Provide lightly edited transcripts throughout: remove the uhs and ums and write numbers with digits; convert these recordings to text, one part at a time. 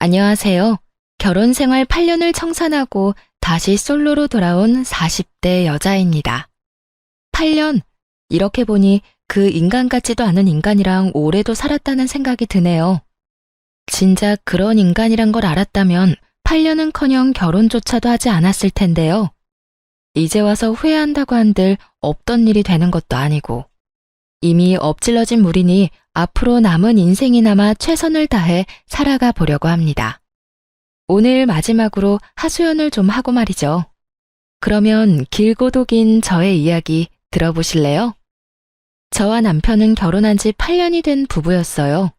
안녕하세요. 결혼 생활 8년을 청산하고 다시 솔로로 돌아온 40대 여자입니다. 8년? 이렇게 보니 그 인간 같지도 않은 인간이랑 오래도 살았다는 생각이 드네요. 진작 그런 인간이란 걸 알았다면 8년은커녕 결혼조차도 하지 않았을 텐데요. 이제 와서 후회한다고 한들 없던 일이 되는 것도 아니고 이미 엎질러진 물이니 앞으로 남은 인생이나마 최선을 다해 살아가 보려고 합니다. 오늘 마지막으로 하소연을 좀 하고 말이죠. 그러면 길고도 긴 저의 이야기 들어보실래요? 저와 남편은 결혼한 지 8년이 된 부부였어요.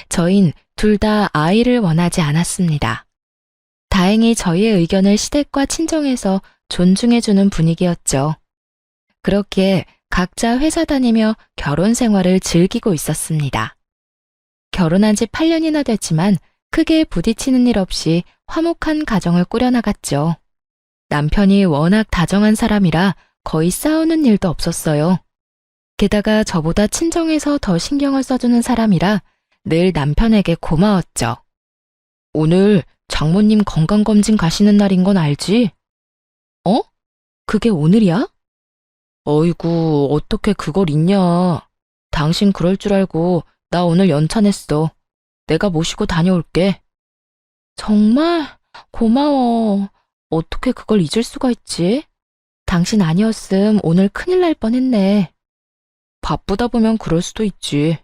저흰 둘 다 아이를 원하지 않았습니다. 다행히 저희의 의견을 시댁과 친정에서 존중해주는 분위기였죠. 그렇기에 각자 회사 다니며 결혼 생활을 즐기고 있었습니다. 결혼한 지 8년이나 됐지만 크게 부딪히는 일 없이 화목한 가정을 꾸려나갔죠. 남편이 워낙 다정한 사람이라 거의 싸우는 일도 없었어요. 게다가 저보다 친정에서 더 신경을 써주는 사람이라 늘 남편에게 고마웠죠. 오늘 장모님 건강검진 가시는 날인 건 알지? 어? 그게 오늘이야? 어이구, 어떻게 그걸 잊냐. 당신 그럴 줄 알고 나 오늘 연차냈어. 내가 모시고 다녀올게. 정말? 고마워. 어떻게 그걸 잊을 수가 있지? 당신 아니었음 오늘 큰일 날 뻔했네. 바쁘다 보면 그럴 수도 있지.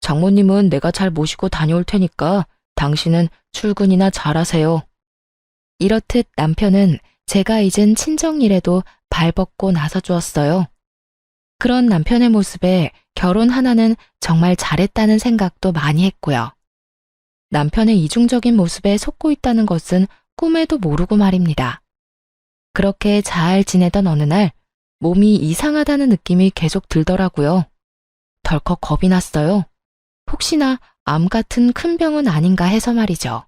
장모님은 내가 잘 모시고 다녀올 테니까 당신은 출근이나 잘하세요. 이렇듯 남편은 제가 잊은 친정 일에도 발벗고 나서주었어요. 그런 남편의 모습에 결혼 하나는 정말 잘했다는 생각도 많이 했고요. 남편의 이중적인 모습에 속고 있다는 것은 꿈에도 모르고 말입니다. 그렇게 잘 지내던 어느 날 몸이 이상하다는 느낌이 계속 들더라고요. 덜컥 겁이 났어요. 혹시나 암 같은 큰 병은 아닌가 해서 말이죠.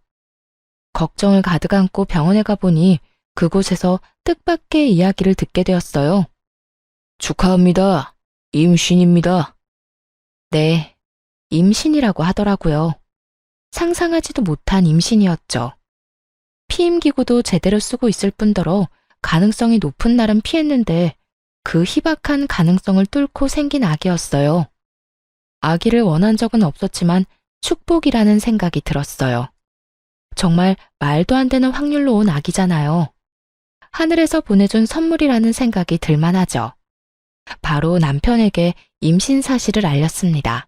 걱정을 가득 안고 병원에 가보니 그곳에서 뜻밖의 이야기를 듣게 되었어요. 축하합니다. 임신입니다. 네, 임신이라고 하더라고요. 상상하지도 못한 임신이었죠. 피임기구도 제대로 쓰고 있을 뿐더러 가능성이 높은 날은 피했는데 그 희박한 가능성을 뚫고 생긴 아기였어요. 아기를 원한 적은 없었지만 축복이라는 생각이 들었어요. 정말 말도 안 되는 확률로 온 아기잖아요. 하늘에서 보내준 선물이라는 생각이 들만하죠. 바로 남편에게 임신 사실을 알렸습니다.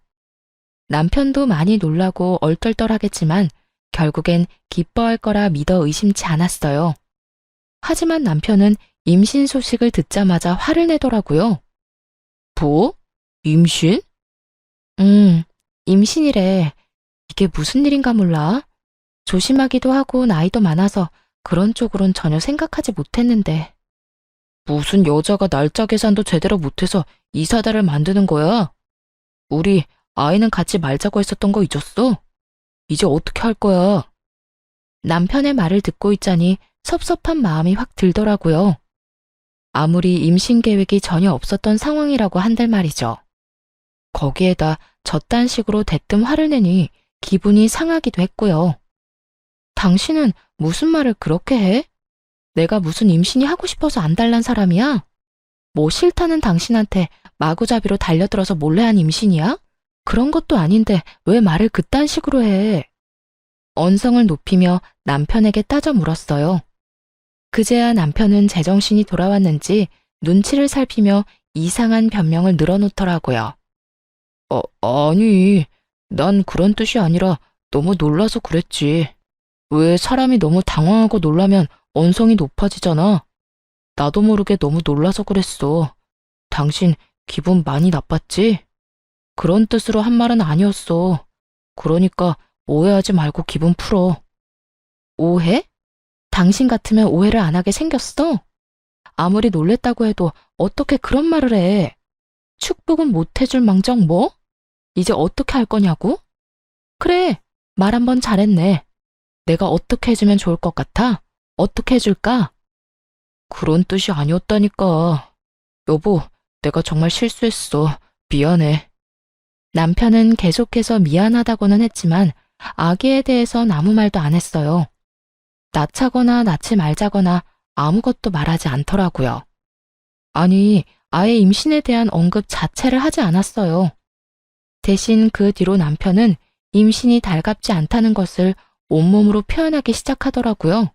남편도 많이 놀라고 얼떨떨하겠지만 결국엔 기뻐할 거라 믿어 의심치 않았어요. 하지만 남편은 임신 소식을 듣자마자 화를 내더라고요. 뭐? 임신? 임신이래. 이게 무슨 일인가 몰라. 조심하기도 하고 나이도 많아서 그런 쪽으론 전혀 생각하지 못했는데. 무슨 여자가 날짜 계산도 제대로 못해서 이사다를 만드는 거야? 우리 아이는 같이 말자고 했었던 거 잊었어? 이제 어떻게 할 거야? 남편의 말을 듣고 있자니 섭섭한 마음이 확 들더라고요. 아무리 임신 계획이 전혀 없었던 상황이라고 한들 말이죠. 거기에다 저딴 식으로 대뜸 화를 내니 기분이 상하기도 했고요. 당신은 무슨 말을 그렇게 해? 내가 무슨 임신이 하고 싶어서 안달난 사람이야? 뭐 싫다는 당신한테 마구잡이로 달려들어서 몰래 한 임신이야? 그런 것도 아닌데 왜 말을 그딴 식으로 해? 언성을 높이며 남편에게 따져 물었어요. 그제야 남편은 제정신이 돌아왔는지 눈치를 살피며 이상한 변명을 늘어놓더라고요. 아니, 난 그런 뜻이 아니라 너무 놀라서 그랬지. 왜 사람이 너무 당황하고 놀라면 언성이 높아지잖아. 나도 모르게 너무 놀라서 그랬어. 당신 기분 많이 나빴지? 그런 뜻으로 한 말은 아니었어. 그러니까 오해하지 말고 기분 풀어. 오해? 당신 같으면 오해를 안 하게 생겼어? 아무리 놀랬다고 해도 어떻게 그런 말을 해? 축복은 못 해줄 망정 뭐? 이제 어떻게 할 거냐고? 그래, 말 한번 잘했네. 내가 어떻게 해주면 좋을 것 같아? 어떻게 해줄까? 그런 뜻이 아니었다니까. 여보, 내가 정말 실수했어. 미안해. 남편은 계속해서 미안하다고는 했지만 아기에 대해선 아무 말도 안 했어요. 낳자거나 낳지 말자거나 아무것도 말하지 않더라고요. 아니, 아예 임신에 대한 언급 자체를 하지 않았어요. 대신 그 뒤로 남편은 임신이 달갑지 않다는 것을 온몸으로 표현하기 시작하더라고요.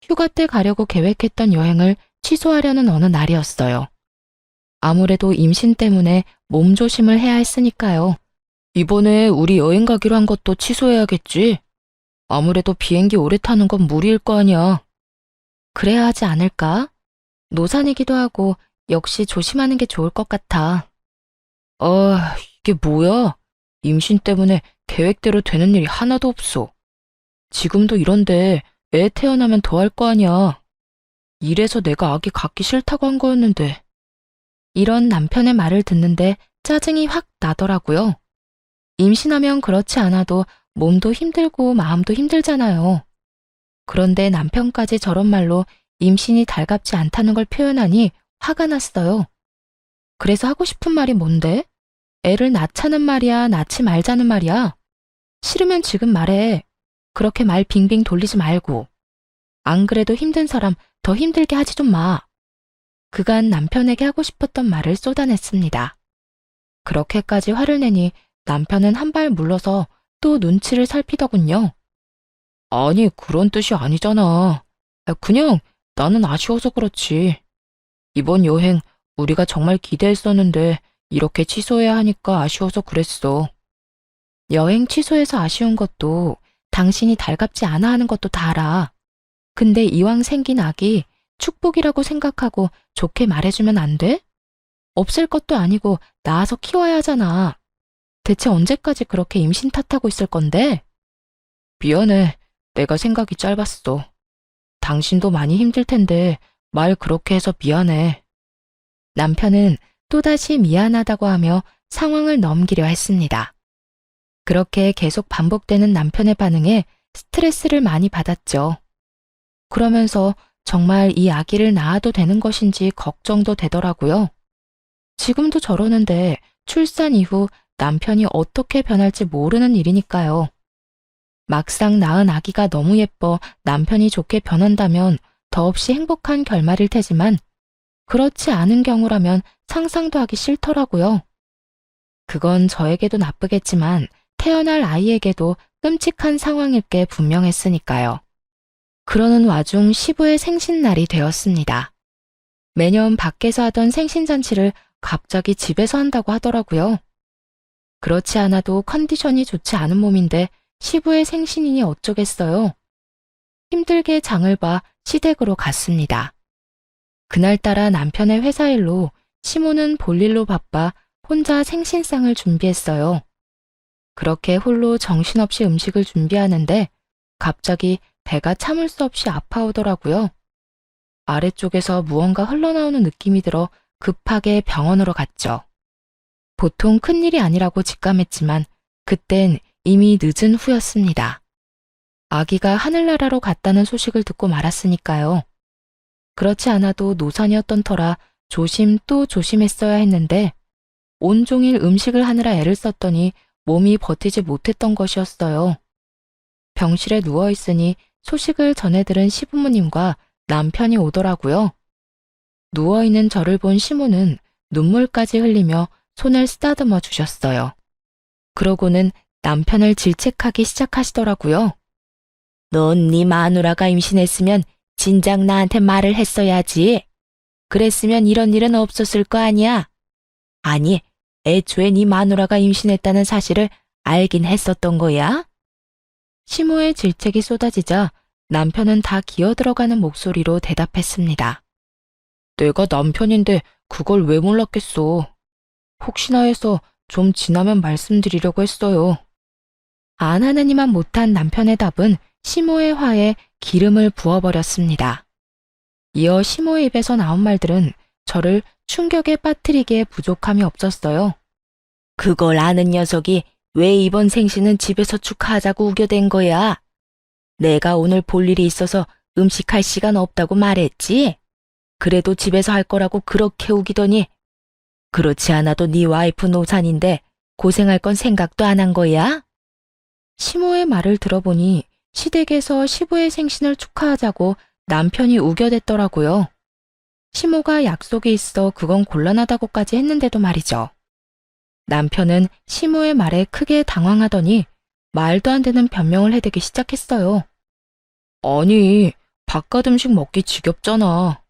휴가 때 가려고 계획했던 여행을 취소하려는 어느 날이었어요. 아무래도 임신 때문에 몸조심을 해야 했으니까요. 이번에 우리 여행 가기로 한 것도 취소해야겠지. 아무래도 비행기 오래 타는 건 무리일 거 아니야. 그래야 하지 않을까? 노산이기도 하고 역시 조심하는 게 좋을 것 같아. 이게 뭐야? 임신 때문에 계획대로 되는 일이 하나도 없어. 지금도 이런데 애 태어나면 더 할 거 아니야. 이래서 내가 아기 갖기 싫다고 한 거였는데. 이런 남편의 말을 듣는데 짜증이 확 나더라고요. 임신하면 그렇지 않아도 몸도 힘들고 마음도 힘들잖아요. 그런데 남편까지 저런 말로 임신이 달갑지 않다는 걸 표현하니 화가 났어요. 그래서 하고 싶은 말이 뭔데? 애를 낳자는 말이야, 낳지 말자는 말이야? 싫으면 지금 말해. 그렇게 말 빙빙 돌리지 말고. 안 그래도 힘든 사람 더 힘들게 하지 좀 마. 그간 남편에게 하고 싶었던 말을 쏟아냈습니다. 그렇게까지 화를 내니 남편은 한 발 물러서 또 눈치를 살피더군요. 아니, 그런 뜻이 아니잖아. 그냥 나는 아쉬워서 그렇지. 이번 여행 우리가 정말 기대했었는데 이렇게 취소해야 하니까 아쉬워서 그랬어. 여행 취소해서 아쉬운 것도 당신이 달갑지 않아 하는 것도 다 알아. 근데 이왕 생긴 아기 축복이라고 생각하고 좋게 말해주면 안 돼? 없을 것도 아니고 낳아서 키워야 하잖아. 대체 언제까지 그렇게 임신 탓하고 있을 건데? 미안해. 내가 생각이 짧았어. 당신도 많이 힘들 텐데 말 그렇게 해서 미안해. 남편은 또다시 미안하다고 하며 상황을 넘기려 했습니다. 그렇게 계속 반복되는 남편의 반응에 스트레스를 많이 받았죠. 그러면서 정말 이 아기를 낳아도 되는 것인지 걱정도 되더라고요. 지금도 저러는데 출산 이후 남편이 어떻게 변할지 모르는 일이니까요. 막상 낳은 아기가 너무 예뻐 남편이 좋게 변한다면 더없이 행복한 결말일 테지만 그렇지 않은 경우라면 상상도 하기 싫더라고요. 그건 저에게도 나쁘겠지만 태어날 아이에게도 끔찍한 상황일 게 분명했으니까요. 그러는 와중 시부의 생신날이 되었습니다. 매년 밖에서 하던 생신잔치를 갑자기 집에서 한다고 하더라고요. 그렇지 않아도 컨디션이 좋지 않은 몸인데 시부의 생신이니 어쩌겠어요. 힘들게 장을 봐 시댁으로 갔습니다. 그날따라 남편의 회사 일로 시모는 볼일로 바빠 혼자 생신상을 준비했어요. 그렇게 홀로 정신없이 음식을 준비하는데 갑자기 배가 참을 수 없이 아파오더라고요. 아래쪽에서 무언가 흘러나오는 느낌이 들어 급하게 병원으로 갔죠. 보통 큰일이 아니라고 직감했지만 그땐 이미 늦은 후였습니다. 아기가 하늘나라로 갔다는 소식을 듣고 말았으니까요. 그렇지 않아도 노산이었던 터라 조심 또 조심했어야 했는데 온종일 음식을 하느라 애를 썼더니 몸이 버티지 못했던 것이었어요. 병실에 누워있으니 소식을 전해 들은 시부모님과 남편이 오더라고요. 누워있는 저를 본 시모는 눈물까지 흘리며 손을 쓰다듬어 주셨어요. 그러고는 남편을 질책하기 시작하시더라고요. 넌 네 마누라가 임신했으면 진작 나한테 말을 했어야지. 그랬으면 이런 일은 없었을 거 아니야. 아니, 애초에 네 마누라가 임신했다는 사실을 알긴 했었던 거야? 시모의 질책이 쏟아지자 남편은 다 기어들어가는 목소리로 대답했습니다. 내가 남편인데 그걸 왜 몰랐겠어. 혹시나 해서 좀 지나면 말씀드리려고 했어요. 안 하느니만 못한 남편의 답은 시모의 화에 기름을 부어버렸습니다. 이어 시모의 입에서 나온 말들은 저를 충격에 빠뜨리기에 부족함이 없었어요. 그걸 아는 녀석이 왜 이번 생신은 집에서 축하하자고 우겨댄 거야? 내가 오늘 볼 일이 있어서 음식할 시간 없다고 말했지? 그래도 집에서 할 거라고 그렇게 우기더니 그렇지 않아도 네 와이프 노산인데 고생할 건 생각도 안 한 거야? 시모의 말을 들어보니 시댁에서 시부의 생신을 축하하자고 남편이 우겨댔더라고요. 시모가 약속이 있어 그건 곤란하다고까지 했는데도 말이죠. 남편은 시모의 말에 크게 당황하더니 말도 안 되는 변명을 해대기 시작했어요. 아니, 바깥 음식 먹기 지겹잖아.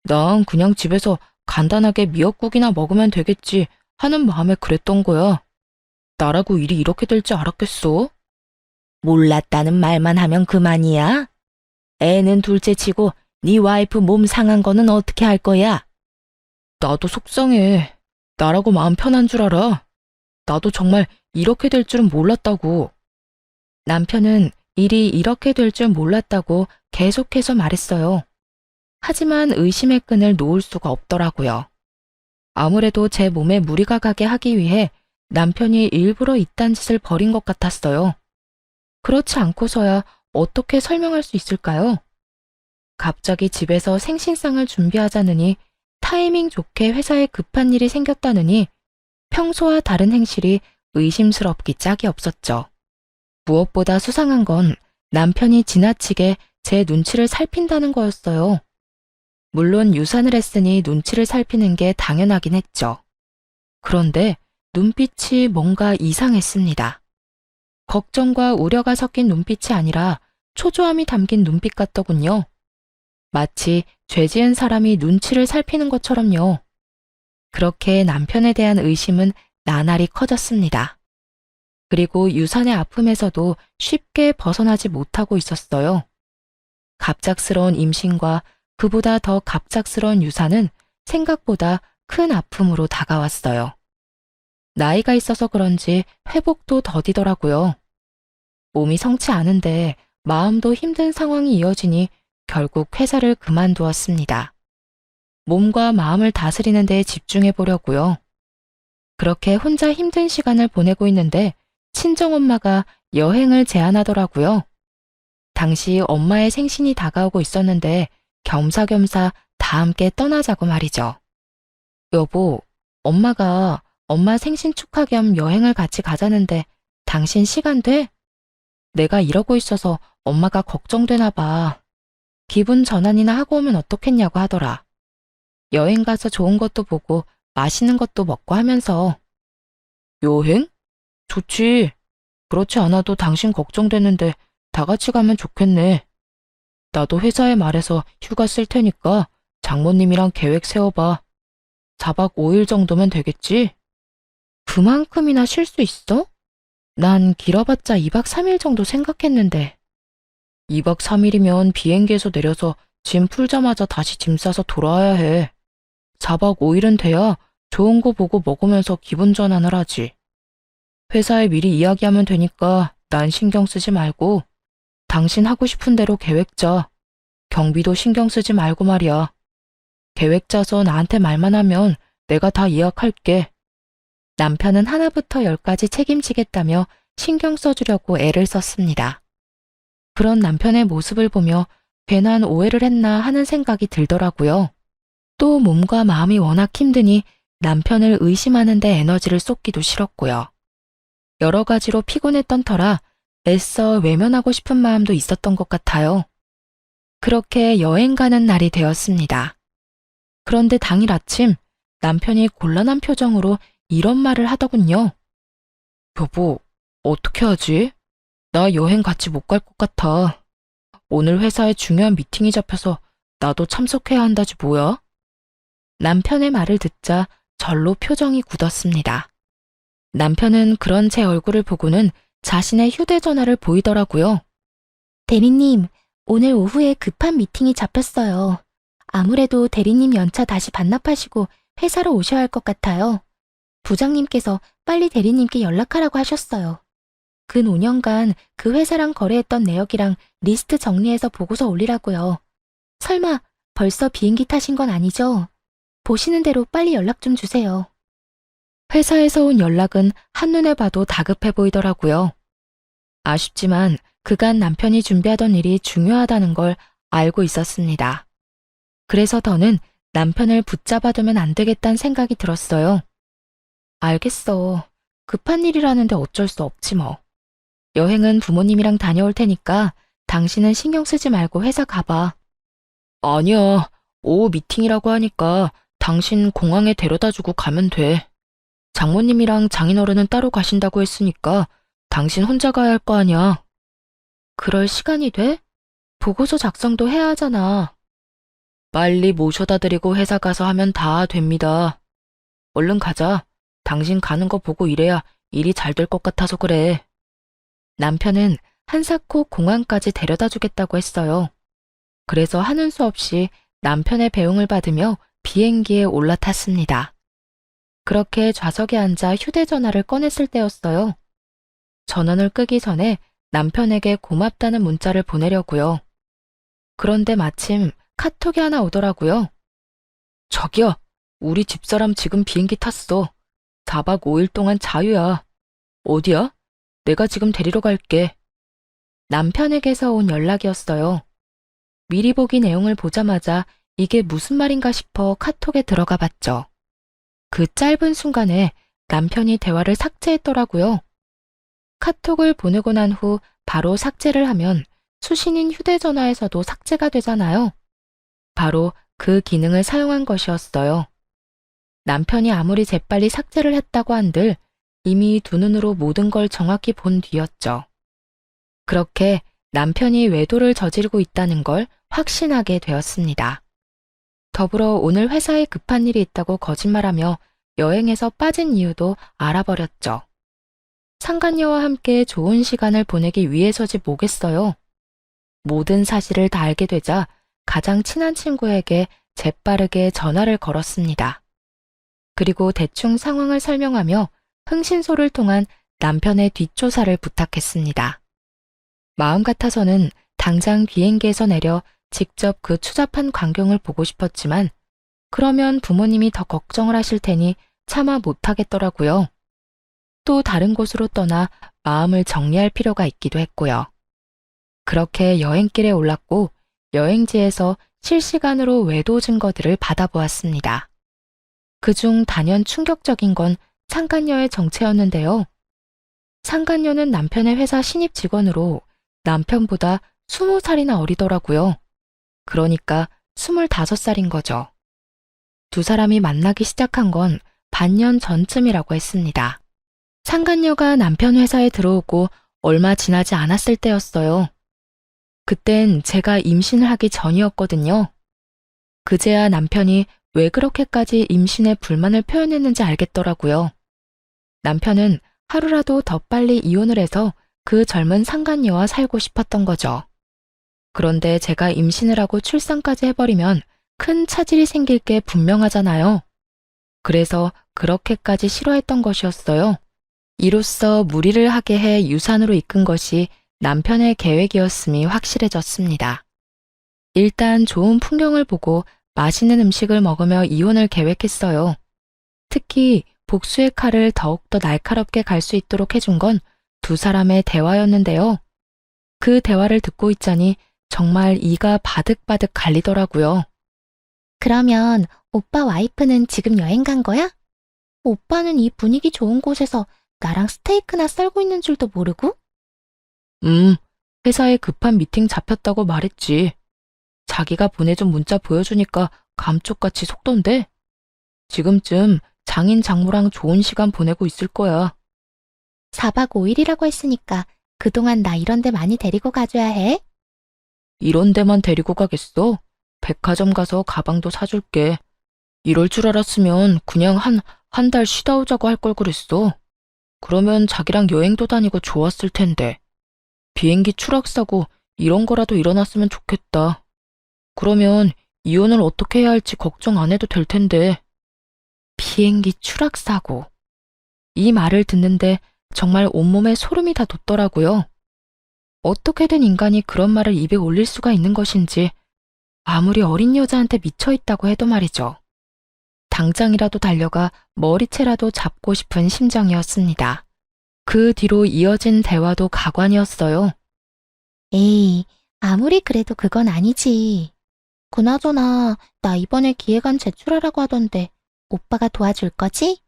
난 그냥 집에서 간단하게 미역국이나 먹으면 되겠지 하는 마음에 그랬던 거야. 나라고 일이 이렇게 될 줄 알았겠어? 몰랐다는 말만 하면 그만이야? 애는 둘째치고 네 와이프 몸 상한 거는 어떻게 할 거야? 나도 속상해. 나라고 마음 편한 줄 알아. 나도 정말 이렇게 될 줄은 몰랐다고. 남편은 일이 이렇게 될 줄 몰랐다고 계속해서 말했어요. 하지만 의심의 끈을 놓을 수가 없더라고요. 아무래도 제 몸에 무리가 가게 하기 위해 남편이 일부러 이딴 짓을 벌인 것 같았어요. 그렇지 않고서야 어떻게 설명할 수 있을까요? 갑자기 집에서 생신상을 준비하자느니 타이밍 좋게 회사에 급한 일이 생겼다느니 평소와 다른 행실이 의심스럽기 짝이 없었죠. 무엇보다 수상한 건 남편이 지나치게 제 눈치를 살핀다는 거였어요. 물론 유산을 했으니 눈치를 살피는 게 당연하긴 했죠. 그런데 눈빛이 뭔가 이상했습니다. 걱정과 우려가 섞인 눈빛이 아니라 초조함이 담긴 눈빛 같더군요. 마치 죄 지은 사람이 눈치를 살피는 것처럼요. 그렇게 남편에 대한 의심은 나날이 커졌습니다. 그리고 유산의 아픔에서도 쉽게 벗어나지 못하고 있었어요. 갑작스러운 임신과 그보다 더 갑작스러운 유산은 생각보다 큰 아픔으로 다가왔어요. 나이가 있어서 그런지 회복도 더디더라고요. 몸이 성치 않은데 마음도 힘든 상황이 이어지니 결국 회사를 그만두었습니다. 몸과 마음을 다스리는 데 집중해 보려고요. 그렇게 혼자 힘든 시간을 보내고 있는데 친정엄마가 여행을 제안하더라고요. 당시 엄마의 생신이 다가오고 있었는데 겸사겸사 다 함께 떠나자고 말이죠. 여보, 엄마가 엄마 생신 축하 겸 여행을 같이 가자는데 당신 시간 돼? 내가 이러고 있어서 엄마가 걱정되나 봐. 기분 전환이나 하고 오면 어떻겠냐고 하더라. 여행 가서 좋은 것도 보고 맛있는 것도 먹고 하면서. 여행? 좋지. 그렇지 않아도 당신 걱정되는데 다 같이 가면 좋겠네. 나도 회사에 말해서 휴가 쓸 테니까 장모님이랑 계획 세워봐. 4박 5일 정도면 되겠지? 그만큼이나 쉴 수 있어? 난 길어봤자 2박 3일 정도 생각했는데. 2박 3일이면 비행기에서 내려서 짐 풀자마자 다시 짐 싸서 돌아와야 해. 4박 5일은 돼야 좋은 거 보고 먹으면서 기분 전환을 하지. 회사에 미리 이야기하면 되니까 난 신경 쓰지 말고 당신 하고 싶은 대로 계획 짜. 경비도 신경 쓰지 말고 말이야. 계획 짜서 나한테 말만 하면 내가 다 예약할게. 남편은 하나부터 열까지 책임지겠다며 신경 써주려고 애를 썼습니다. 그런 남편의 모습을 보며 괜한 오해를 했나 하는 생각이 들더라고요. 또 몸과 마음이 워낙 힘드니 남편을 의심하는 데 에너지를 쏟기도 싫었고요. 여러 가지로 피곤했던 터라 애써 외면하고 싶은 마음도 있었던 것 같아요. 그렇게 여행 가는 날이 되었습니다. 그런데 당일 아침 남편이 곤란한 표정으로 이런 말을 하더군요. 여보, 어떻게 하지? 나 여행 같이 못 갈 것 같아. 오늘 회사에 중요한 미팅이 잡혀서 나도 참석해야 한다지 뭐야? 남편의 말을 듣자 절로 표정이 굳었습니다. 남편은 그런 제 얼굴을 보고는 자신의 휴대전화를 보이더라고요. 대리님, 오늘 오후에 급한 미팅이 잡혔어요. 아무래도 대리님 연차 다시 반납하시고 회사로 오셔야 할 것 같아요. 부장님께서 빨리 대리님께 연락하라고 하셨어요. 근 5년간 그 회사랑 거래했던 내역이랑 리스트 정리해서 보고서 올리라고요. 설마 벌써 비행기 타신 건 아니죠? 보시는 대로 빨리 연락 좀 주세요. 회사에서 온 연락은 한눈에 봐도 다급해 보이더라고요. 아쉽지만 그간 남편이 준비하던 일이 중요하다는 걸 알고 있었습니다. 그래서 더는 남편을 붙잡아두면 안 되겠다는 생각이 들었어요. 알겠어. 급한 일이라는데 어쩔 수 없지 뭐. 여행은 부모님이랑 다녀올 테니까 당신은 신경 쓰지 말고 회사 가봐. 아니야. 오후 미팅이라고 하니까 당신 공항에 데려다주고 가면 돼. 장모님이랑 장인어른은 따로 가신다고 했으니까 당신 혼자 가야 할 거 아니야. 그럴 시간이 돼? 보고서 작성도 해야 하잖아. 빨리 모셔다 드리고 회사 가서 하면 다 됩니다. 얼른 가자. 당신 가는 거 보고 일해야 일이 잘 될 것 같아서 그래. 남편은 한사코 공항까지 데려다 주겠다고 했어요. 그래서 하는 수 없이 남편의 배웅을 받으며 비행기에 올라탔습니다. 그렇게 좌석에 앉아 휴대전화를 꺼냈을 때였어요. 전원을 끄기 전에 남편에게 고맙다는 문자를 보내려고요. 그런데 마침 카톡이 하나 오더라고요. 저기요, 우리 집사람 지금 비행기 탔어. 4박 5일 동안 자유야. 어디야? 내가 지금 데리러 갈게. 남편에게서 온 연락이었어요. 미리 보기 내용을 보자마자 이게 무슨 말인가 싶어 카톡에 들어가 봤죠. 그 짧은 순간에 남편이 대화를 삭제했더라고요. 카톡을 보내고 난 후 바로 삭제를 하면 수신인 휴대전화에서도 삭제가 되잖아요. 바로 그 기능을 사용한 것이었어요. 남편이 아무리 재빨리 삭제를 했다고 한들 이미 두 눈으로 모든 걸 정확히 본 뒤였죠. 그렇게 남편이 외도를 저지르고 있다는 걸 확신하게 되었습니다. 더불어 오늘 회사에 급한 일이 있다고 거짓말하며 여행에서 빠진 이유도 알아버렸죠. 상간녀와 함께 좋은 시간을 보내기 위해서지 뭐겠어요. 모든 사실을 다 알게 되자 가장 친한 친구에게 재빠르게 전화를 걸었습니다. 그리고 대충 상황을 설명하며 흥신소를 통한 남편의 뒷조사를 부탁했습니다. 마음 같아서는 당장 비행기에서 내려 직접 그 추잡한 광경을 보고 싶었지만 그러면 부모님이 더 걱정을 하실 테니 차마 못하겠더라고요. 또 다른 곳으로 떠나 마음을 정리할 필요가 있기도 했고요. 그렇게 여행길에 올랐고 여행지에서 실시간으로 외도 증거들을 받아보았습니다. 그중 단연 충격적인 건 상간녀의 정체였는데요. 상간녀는 남편의 회사 신입 직원으로 남편보다 20살이나 어리더라고요. 그러니까 25살인 거죠. 두 사람이 만나기 시작한 건 반년 전쯤이라고 했습니다. 상간녀가 남편 회사에 들어오고 얼마 지나지 않았을 때였어요. 그땐 제가 임신을 하기 전이었거든요. 그제야 남편이 왜 그렇게까지 임신에 불만을 표현했는지 알겠더라고요. 남편은 하루라도 더 빨리 이혼을 해서 그 젊은 상간녀와 살고 싶었던 거죠. 그런데 제가 임신을 하고 출산까지 해버리면 큰 차질이 생길 게 분명하잖아요. 그래서 그렇게까지 싫어했던 것이었어요. 이로써 무리를 하게 해 유산으로 이끈 것이 남편의 계획이었음이 확실해졌습니다. 일단 좋은 풍경을 보고 맛있는 음식을 먹으며 이혼을 계획했어요. 특히 복수의 칼을 더욱더 날카롭게 갈 수 있도록 해준 건 두 사람의 대화였는데요. 그 대화를 듣고 있자니 정말 이가 바득바득 갈리더라고요. 그러면 오빠 와이프는 지금 여행 간 거야? 오빠는 이 분위기 좋은 곳에서 나랑 스테이크나 썰고 있는 줄도 모르고? 회사에 급한 미팅 잡혔다고 말했지. 자기가 보내준 문자 보여주니까 감쪽같이 속던데? 지금쯤 장인 장모랑 좋은 시간 보내고 있을 거야. 4박 5일이라고 했으니까 그동안 나 이런 데 많이 데리고 가줘야 해. 이런 데만 데리고 가겠어? 백화점 가서 가방도 사줄게. 이럴 줄 알았으면 그냥 한 달 쉬다 오자고 할 걸 그랬어. 그러면 자기랑 여행도 다니고 좋았을 텐데. 비행기 추락사고 이런 거라도 일어났으면 좋겠다. 그러면 이혼을 어떻게 해야 할지 걱정 안 해도 될 텐데. 비행기 추락사고. 이 말을 듣는데 정말 온몸에 소름이 다 돋더라고요. 어떻게 된 인간이 그런 말을 입에 올릴 수가 있는 것인지 아무리 어린 여자한테 미쳐 있다고 해도 말이죠. 당장이라도 달려가 머리채라도 잡고 싶은 심정이었습니다. 그 뒤로 이어진 대화도 가관이었어요. 에이, 아무리 그래도 그건 아니지. 그나저나 나 이번에 기획안 제출하라고 하던데 오빠가 도와줄 거지?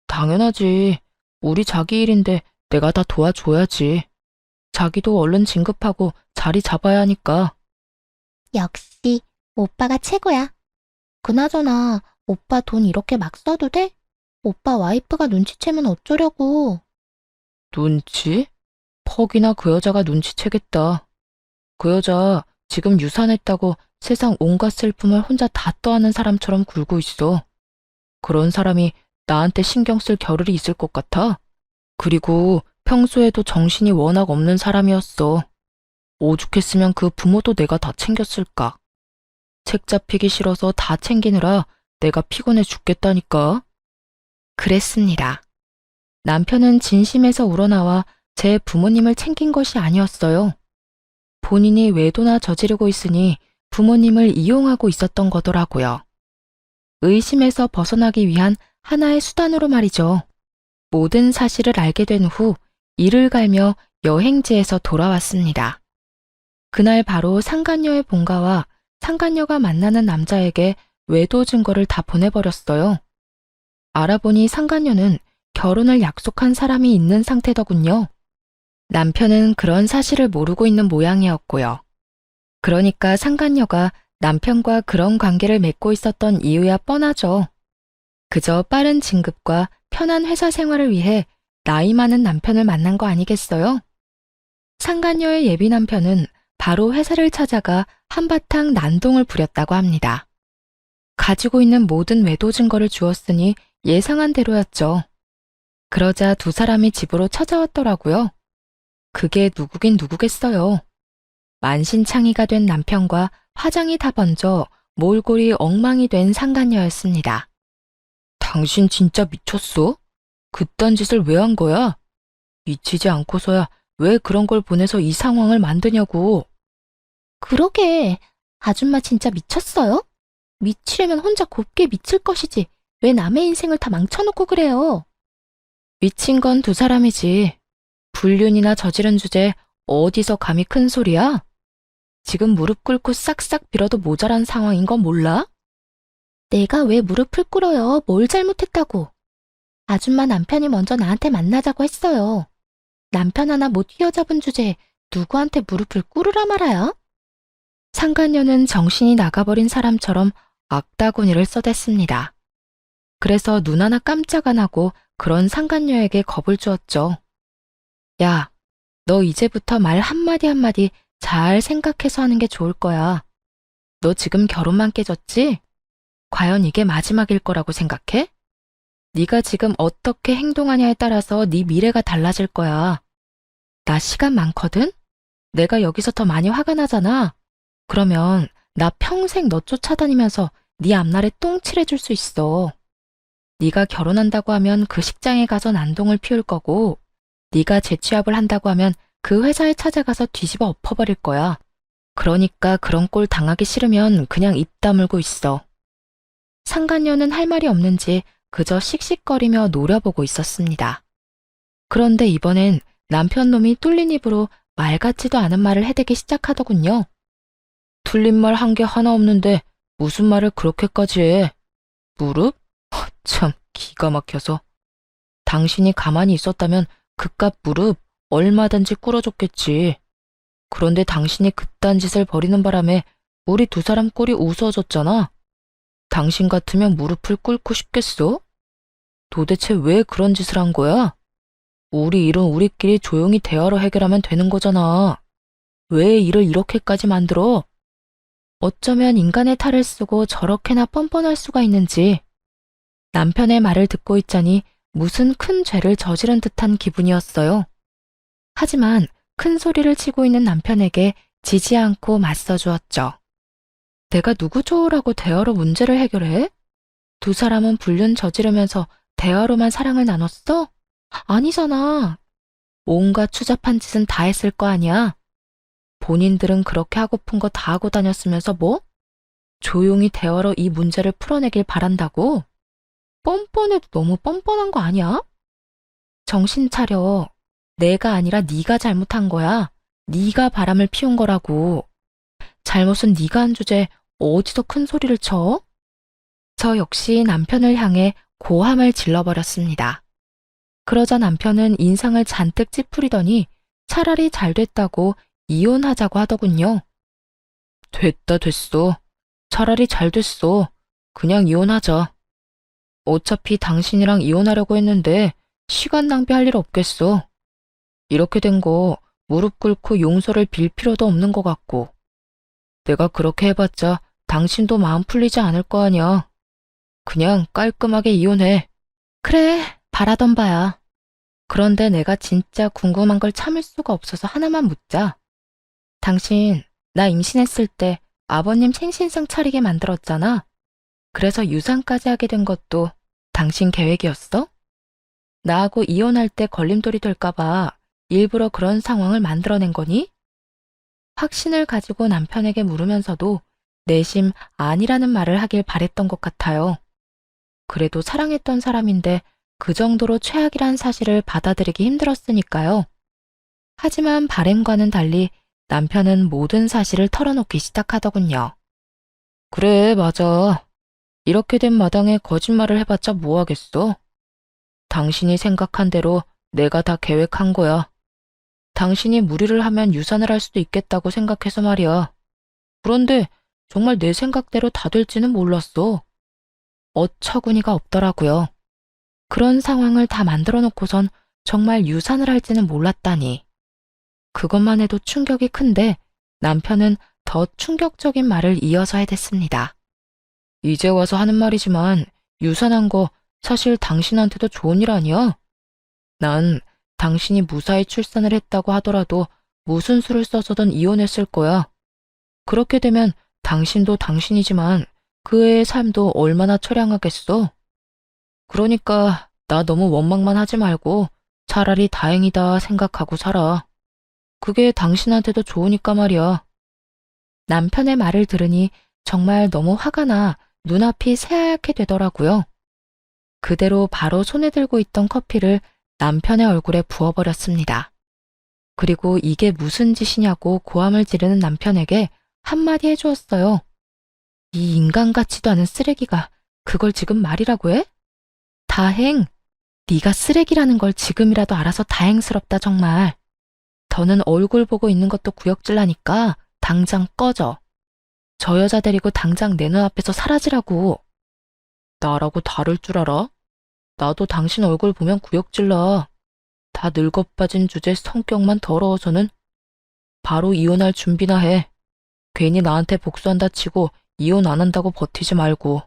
당연하지. 우리 자기 일인데 내가 다 도와줘야지. 자기도 얼른 진급하고 자리 잡아야 하니까. 역시 오빠가 최고야. 그나저나 오빠 돈 이렇게 막 써도 돼? 오빠 와이프가 눈치채면 어쩌려고. 눈치? 퍽이나 그 여자가 눈치채겠다. 그 여자 지금 유산했다고 세상 온갖 슬픔을 혼자 다 떠안는 사람처럼 굴고 있어. 그런 사람이 나한테 신경 쓸 겨를이 있을 것 같아? 그리고 평소에도 정신이 워낙 없는 사람이었어. 오죽했으면 그 부모도 내가 다 챙겼을까. 책 잡히기 싫어서 다 챙기느라 내가 피곤해 죽겠다니까. 그랬습니다. 남편은 진심에서 우러나와 제 부모님을 챙긴 것이 아니었어요. 본인이 외도나 저지르고 있으니 부모님을 이용하고 있었던 거더라고요. 의심에서 벗어나기 위한 하나의 수단으로 말이죠. 모든 사실을 알게 된 후 이를 갈며 여행지에서 돌아왔습니다. 그날 바로 상간녀의 본가와 상간녀가 만나는 남자에게 외도 증거를 다 보내버렸어요. 알아보니 상간녀는 결혼을 약속한 사람이 있는 상태더군요. 남편은 그런 사실을 모르고 있는 모양이었고요. 그러니까 상간녀가 남편과 그런 관계를 맺고 있었던 이유야 뻔하죠. 그저 빠른 진급과 편한 회사 생활을 위해 나이 많은 남편을 만난 거 아니겠어요? 상간녀의 예비 남편은 바로 회사를 찾아가 한바탕 난동을 부렸다고 합니다. 가지고 있는 모든 외도 증거를 주었으니 예상한 대로였죠. 그러자 두 사람이 집으로 찾아왔더라고요. 그게 누구긴 누구겠어요. 만신창이가 된 남편과 화장이 다 번져 몰골이 엉망이 된 상간녀였습니다. 당신 진짜 미쳤어? 그딴 짓을 왜 한 거야? 미치지 않고서야 왜 그런 걸 보내서 이 상황을 만드냐고. 그러게, 아줌마 진짜 미쳤어요? 미치려면 혼자 곱게 미칠 것이지. 왜 남의 인생을 다 망쳐놓고 그래요? 미친 건 두 사람이지. 불륜이나 저지른 주제 어디서 감히 큰 소리야? 지금 무릎 꿇고 싹싹 빌어도 모자란 상황인 건 몰라? 내가 왜 무릎을 꿇어요? 뭘 잘못했다고? 아줌마 남편이 먼저 나한테 만나자고 했어요. 남편 하나 못 휘어잡은 주제에 누구한테 무릎을 꿇으라 말아야? 상간녀는 정신이 나가버린 사람처럼 악다구니를 써댔습니다. 그래서 눈 하나 깜짝 안 하고 그런 상간녀에게 겁을 주었죠. 야, 너 이제부터 말 한마디 한마디 잘 생각해서 하는 게 좋을 거야. 너 지금 결혼만 깨졌지? 과연 이게 마지막일 거라고 생각해? 네가 지금 어떻게 행동하냐에 따라서 네 미래가 달라질 거야. 나 시간 많거든? 내가 여기서 더 많이 화가 나잖아. 그러면 나 평생 너 쫓아다니면서 네 앞날에 똥 칠해줄 수 있어. 네가 결혼한다고 하면 그 식장에 가서 난동을 피울 거고, 네가 재취업을 한다고 하면 그 회사에 찾아가서 뒤집어 엎어버릴 거야. 그러니까 그런 꼴 당하기 싫으면 그냥 입 다물고 있어. 상간녀는 할 말이 없는지 그저 씩씩거리며 노려보고 있었습니다. 그런데 이번엔 남편 놈이 뚫린 입으로 말 같지도 않은 말을 해대기 시작하더군요. 틀린 말 한 게 하나 없는데 무슨 말을 그렇게까지 해? 무릎? 참 기가 막혀서. 당신이 가만히 있었다면 그깟 무릎 얼마든지 꿇어줬겠지. 그런데 당신이 그딴 짓을 벌이는 바람에 우리 두 사람 꼴이 우스워졌잖아. 당신 같으면 무릎을 꿇고 싶겠어? 도대체 왜 그런 짓을 한 거야? 우리 일은 우리끼리 조용히 대화로 해결하면 되는 거잖아. 왜 일을 이렇게까지 만들어? 어쩌면 인간의 탈을 쓰고 저렇게나 뻔뻔할 수가 있는지. 남편의 말을 듣고 있자니 무슨 큰 죄를 저지른 듯한 기분이었어요. 하지만 큰 소리를 치고 있는 남편에게 지지 않고 맞서 주었죠. 내가 누구 좋으라고 대화로 문제를 해결해? 두 사람은 불륜 저지르면서 대화로만 사랑을 나눴어? 아니잖아. 온갖 추잡한 짓은 다 했을 거 아니야. 본인들은 그렇게 하고픈 거 다 하고 다녔으면서 뭐? 조용히 대화로 이 문제를 풀어내길 바란다고? 뻔뻔해도 너무 뻔뻔한 거 아니야? 정신 차려. 내가 아니라 네가 잘못한 거야. 네가 바람을 피운 거라고. 잘못은 네가 한 주제에 어디서 큰 소리를 쳐? 저 역시 남편을 향해 고함을 질러버렸습니다. 그러자 남편은 인상을 잔뜩 찌푸리더니 차라리 잘 됐다고 이혼하자고 하더군요. 됐어. 차라리 잘 됐어. 그냥 이혼하자. 어차피 당신이랑 이혼하려고 했는데 시간 낭비할 일 없겠어. 이렇게 된 거 무릎 꿇고 용서를 빌 필요도 없는 것 같고. 내가 그렇게 해봤자 당신도 마음 풀리지 않을 거 아니야. 그냥 깔끔하게 이혼해. 그래, 바라던 바야. 그런데 내가 진짜 궁금한 걸 참을 수가 없어서 하나만 묻자. 당신, 나 임신했을 때 아버님 생신상 차리게 만들었잖아. 그래서 유산까지 하게 된 것도 당신 계획이었어? 나하고 이혼할 때 걸림돌이 될까봐 일부러 그런 상황을 만들어낸 거니? 확신을 가지고 남편에게 물으면서도 내심 아니라는 말을 하길 바랬던 것 같아요. 그래도 사랑했던 사람인데 그 정도로 최악이란 사실을 받아들이기 힘들었으니까요. 하지만 바램과는 달리 남편은 모든 사실을 털어놓기 시작하더군요. 그래, 맞아. 이렇게 된 마당에 거짓말을 해봤자 뭐 하겠어? 당신이 생각한 대로 내가 다 계획한 거야. 당신이 무리를 하면 유산을 할 수도 있겠다고 생각해서 말이야. 그런데 정말 내 생각대로 다 될지는 몰랐어. 어처구니가 없더라고요. 그런 상황을 다 만들어 놓고선 정말 유산을 할지는 몰랐다니. 그것만 해도 충격이 큰데 남편은 더 충격적인 말을 이어서 해댔습니다. 이제 와서 하는 말이지만 유산한 거 사실 당신한테도 좋은 일 아니야? 난 당신이 무사히 출산을 했다고 하더라도 무슨 수를 써서든 이혼했을 거야. 그렇게 되면 당신도 당신이지만 그 애의 삶도 얼마나 처량하겠어. 그러니까 나 너무 원망만 하지 말고 차라리 다행이다 생각하고 살아. 그게 당신한테도 좋으니까 말이야. 남편의 말을 들으니 정말 너무 화가 나 눈앞이 새하얗게 되더라고요. 그대로 바로 손에 들고 있던 커피를 남편의 얼굴에 부어버렸습니다. 그리고 이게 무슨 짓이냐고 고함을 지르는 남편에게 한마디 해주었어요. 이 인간 같지도 않은 쓰레기가 그걸 지금 말이라고 해? 다행, 네가 쓰레기라는 걸 지금이라도 알아서 다행스럽다 정말. 더는 얼굴 보고 있는 것도 구역질나니까 당장 꺼져. 저 여자 데리고 당장 내 눈앞에서 사라지라고. 나라고 다를 줄 알아? 나도 당신 얼굴 보면 구역질나. 다 늙어빠진 주제 성격만 더러워서는 바로 이혼할 준비나 해. 괜히 나한테 복수한다 치고 이혼 안 한다고 버티지 말고.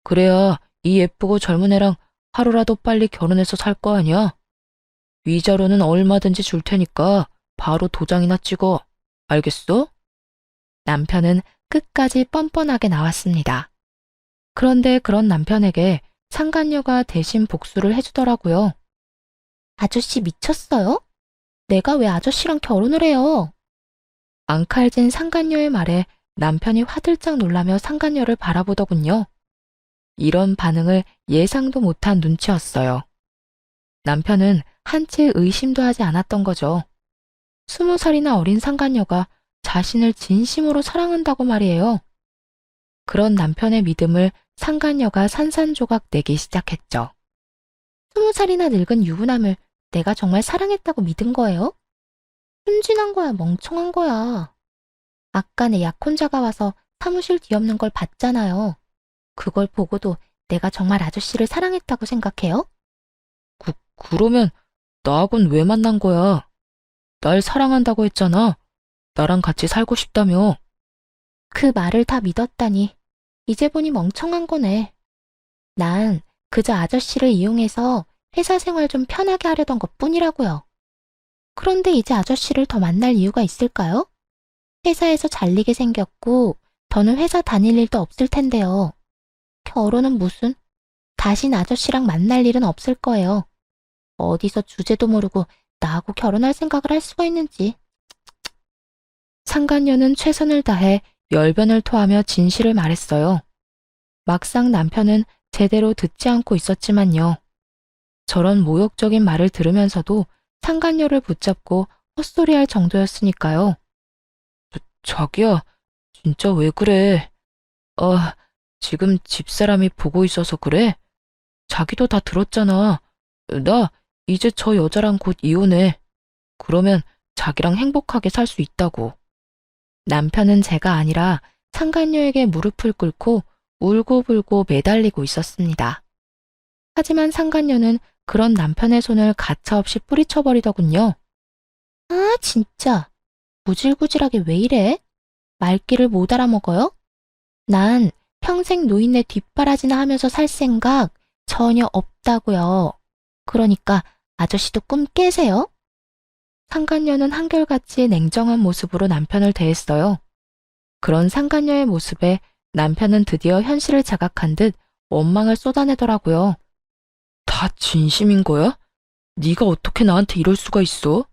그래야 이 예쁘고 젊은 애랑 하루라도 빨리 결혼해서 살 거 아니야? 위자료는 얼마든지 줄 테니까 바로 도장이나 찍어. 알겠어? 남편은 끝까지 뻔뻔하게 나왔습니다. 그런데 그런 남편에게 상간녀가 대신 복수를 해주더라고요. 아저씨 미쳤어요? 내가 왜 아저씨랑 결혼을 해요? 앙칼진 상간녀의 말에 남편이 화들짝 놀라며 상간녀를 바라보더군요. 이런 반응을 예상도 못한 눈치였어요. 남편은 한치 의심도 하지 않았던 거죠. 20살이나 어린 상간녀가 자신을 진심으로 사랑한다고 말이에요. 그런 남편의 믿음을 상간녀가 산산조각 내기 시작했죠. 20살이나 늙은 유부남을 내가 정말 사랑했다고 믿은 거예요? 순진한 거야, 멍청한 거야. 아까 내 약혼자가 와서 사무실 뒤엎는 걸 봤잖아요. 그걸 보고도 내가 정말 아저씨를 사랑했다고 생각해요? 그러면 나하고는 왜 만난 거야? 날 사랑한다고 했잖아. 나랑 같이 살고 싶다며. 그 말을 다 믿었다니. 이제 보니 멍청한 거네. 난 그저 아저씨를 이용해서 회사 생활 좀 편하게 하려던 것뿐이라고요. 그런데 이제 아저씨를 더 만날 이유가 있을까요? 회사에서 잘리게 생겼고 더는 회사 다닐 일도 없을 텐데요. 결혼은 무슨? 다신 아저씨랑 만날 일은 없을 거예요. 어디서 주제도 모르고 나하고 결혼할 생각을 할 수가 있는지. 상간녀는 최선을 다해 열변을 토하며 진실을 말했어요. 막상 남편은 제대로 듣지 않고 있었지만요. 저런 모욕적인 말을 들으면서도 상간녀를 붙잡고 헛소리할 정도였으니까요. 자기야, 진짜 왜 그래? 지금 집사람이 보고 있어서 그래? 자기도 다 들었잖아. 나 이제 저 여자랑 곧 이혼해. 그러면 자기랑 행복하게 살 수 있다고. 남편은 제가 아니라 상간녀에게 무릎을 꿇고 울고불고 매달리고 있었습니다. 하지만 상간녀는 그런 남편의 손을 가차없이 뿌리쳐버리더군요. 아, 진짜. 구질구질하게 왜 이래? 말귀를 못 알아먹어요? 난 평생 노인네 뒷바라지나 하면서 살 생각 전혀 없다고요. 그러니까 아저씨도 꿈 깨세요. 상간녀는 한결같이 냉정한 모습으로 남편을 대했어요. 그런 상간녀의 모습에 남편은 드디어 현실을 자각한 듯 원망을 쏟아내더라고요. 다 진심인 거야? 네가 어떻게 나한테 이럴 수가 있어?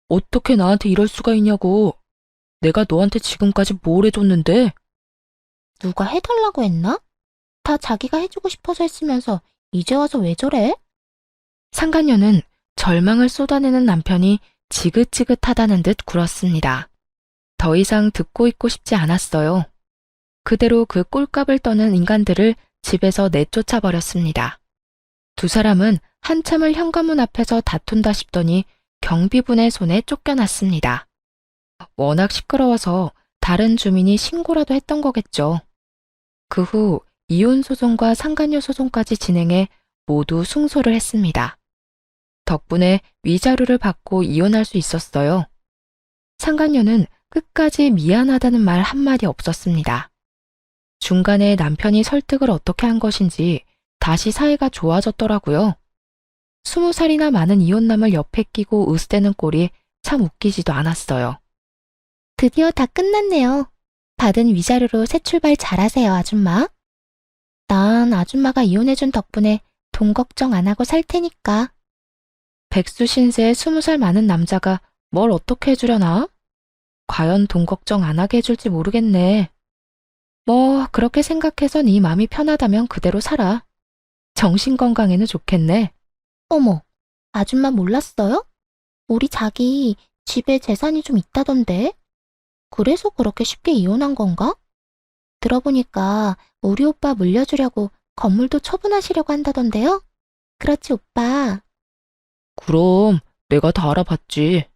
어떻게 나한테 이럴 수가 있냐고. 내가 너한테 지금까지 뭘 해줬는데? 누가 해달라고 했나? 다 자기가 해주고 싶어서 했으면서 이제 와서 왜 저래? 상간녀는 절망을 쏟아내는 남편이 지긋지긋하다는 듯 굴었습니다. 더 이상 듣고 있고 싶지 않았어요. 그대로 그 꼴값을 떠는 인간들을 집에서 내쫓아 버렸습니다. 두 사람은 한참을 현관문 앞에서 다툰다 싶더니 경비분의 손에 쫓겨났습니다. 워낙 시끄러워서 다른 주민이 신고라도 했던 거겠죠. 그 후 이혼 소송과 상간녀 소송까지 진행해 모두 승소를 했습니다. 덕분에 위자료를 받고 이혼할 수 있었어요. 상간녀는 끝까지 미안하다는 말 한마디 없었습니다. 중간에 남편이 설득을 어떻게 한 것인지 다시 사이가 좋아졌더라고요. 20살이나 많은 이혼남을 옆에 끼고 으스대는 꼴이 참 웃기지도 않았어요. 드디어 다 끝났네요. 받은 위자료로 새 출발 잘하세요, 아줌마. 난 아줌마가 이혼해준 덕분에 돈 걱정 안 하고 살 테니까. 백수 신세의 20살 많은 남자가 뭘 어떻게 해주려나? 과연 돈 걱정 안 하게 해줄지 모르겠네. 뭐 그렇게 생각해서 네 맘이 편하다면 그대로 살아. 정신건강에는 좋겠네. 어머, 아줌마 몰랐어요? 우리 자기 집에 재산이 좀 있다던데. 그래서 그렇게 쉽게 이혼한 건가? 들어보니까 우리 오빠 물려주려고 건물도 처분하시려고 한다던데요? 그렇지, 오빠. 그럼 내가 다 알아봤지.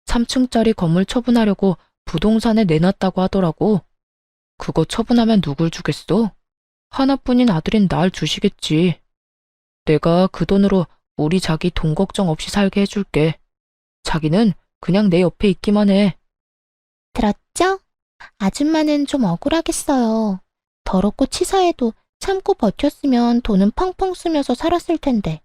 3층짜리 건물 처분하려고 부동산에 내놨다고 하더라고. 그거 처분하면 누굴 주겠어? 하나뿐인 아들인 날 주시겠지. 내가 그 돈으로 우리 자기 돈 걱정 없이 살게 해줄게. 자기는 그냥 내 옆에 있기만 해. 들었죠? 아줌마는 좀 억울하겠어요. 더럽고 치사해도 참고 버텼으면 돈은 펑펑 쓰면서 살았을 텐데.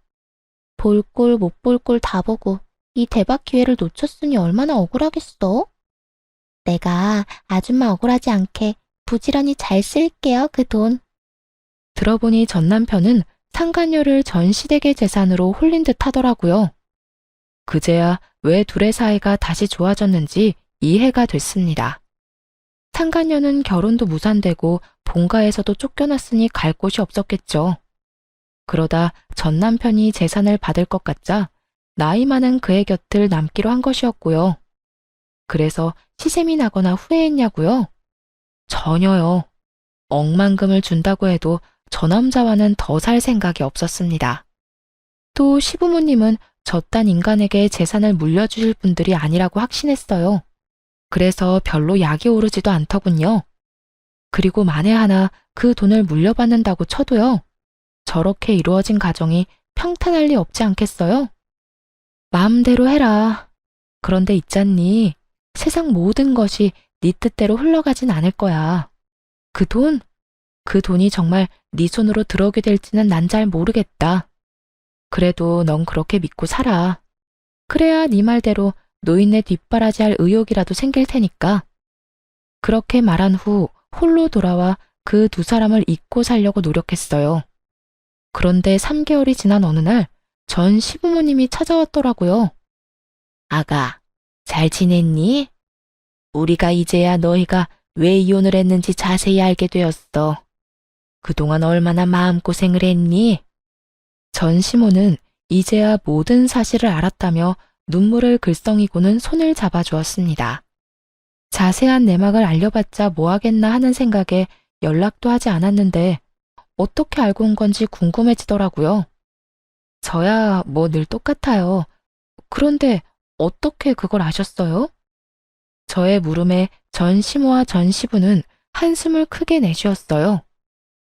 볼 꼴 못 볼 꼴 다 보고 이 대박 기회를 놓쳤으니 얼마나 억울하겠어? 내가 아줌마 억울하지 않게 부지런히 잘 쓸게요, 그 돈. 들어보니 전 남편은 상간녀를 전 시댁의 재산으로 홀린 듯 하더라고요. 그제야 왜 둘의 사이가 다시 좋아졌는지 이해가 됐습니다. 상간녀는 결혼도 무산되고 본가에서도 쫓겨났으니 갈 곳이 없었겠죠. 그러다 전 남편이 재산을 받을 것 같자 나이 많은 그의 곁을 남기로 한 것이었고요. 그래서 시샘이 나거나 후회했냐고요? 전혀요. 억만금을 준다고 해도 저 남자와는 더 살 생각이 없었습니다. 또 시부모님은 저딴 인간에게 재산을 물려주실 분들이 아니라고 확신했어요. 그래서 별로 약이 오르지도 않더군요. 그리고 만에 하나 그 돈을 물려받는다고 쳐도요. 저렇게 이루어진 가정이 평탄할 리 없지 않겠어요? 마음대로 해라. 그런데 있잖니. 세상 모든 것이 네 뜻대로 흘러가진 않을 거야. 그 돈이 정말 네 손으로 들어오게 될지는 난 잘 모르겠다. 그래도 넌 그렇게 믿고 살아. 그래야 네 말대로 노인네 뒷바라지 할 의욕이라도 생길 테니까. 그렇게 말한 후 홀로 돌아와 그 두 사람을 잊고 살려고 노력했어요. 그런데 3개월이 지난 어느 날 전 시부모님이 찾아왔더라고요. 아가, 잘 지냈니? 우리가 이제야 너희가 왜 이혼을 했는지 자세히 알게 되었어. 그동안 얼마나 마음고생을 했니? 전 시모는 이제야 모든 사실을 알았다며 눈물을 글썽이고는 손을 잡아주었습니다. 자세한 내막을 알려봤자 뭐하겠나 하는 생각에 연락도 하지 않았는데 어떻게 알고 온 건지 궁금해지더라고요. 저야 뭐 늘 똑같아요. 그런데 어떻게 그걸 아셨어요? 저의 물음에 전시모와 전시부는 한숨을 크게 내쉬었어요.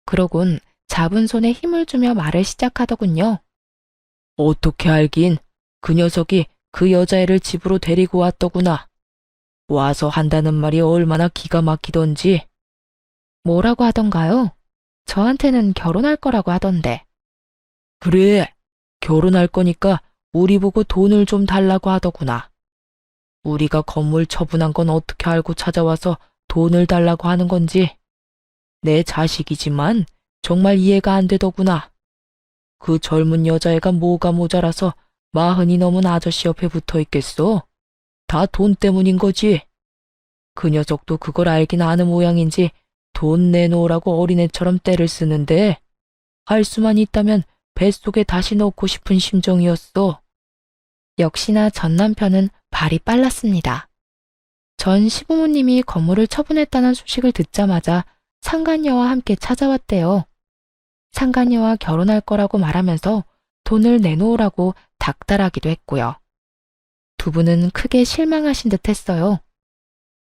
그러곤 잡은 손에 힘을 주며 말을 시작하더군요. 어떻게 알긴? 그 녀석이 그 여자애를 집으로 데리고 왔더구나. 와서 한다는 말이 얼마나 기가 막히던지. 뭐라고 하던가요? 저한테는 결혼할 거라고 하던데. 그래, 결혼할 거니까 우리 보고 돈을 좀 달라고 하더구나. 우리가 건물 처분한 건 어떻게 알고 찾아와서 돈을 달라고 하는 건지. 내 자식이지만 정말 이해가 안 되더구나. 그 젊은 여자애가 뭐가 모자라서 40이 넘은 아저씨 옆에 붙어 있겠어? 다 돈 때문인 거지. 그 녀석도 그걸 알긴 아는 모양인지 돈 내놓으라고 어린애처럼 떼를 쓰는데 할 수만 있다면 뱃속에 다시 넣고 싶은 심정이었어. 역시나 전 남편은 발이 빨랐습니다. 전 시부모님이 건물을 처분했다는 소식을 듣자마자 상간녀와 함께 찾아왔대요. 상간녀와 결혼할 거라고 말하면서 돈을 내놓으라고 닥달하기도 했고요. 두 분은 크게 실망하신 듯 했어요.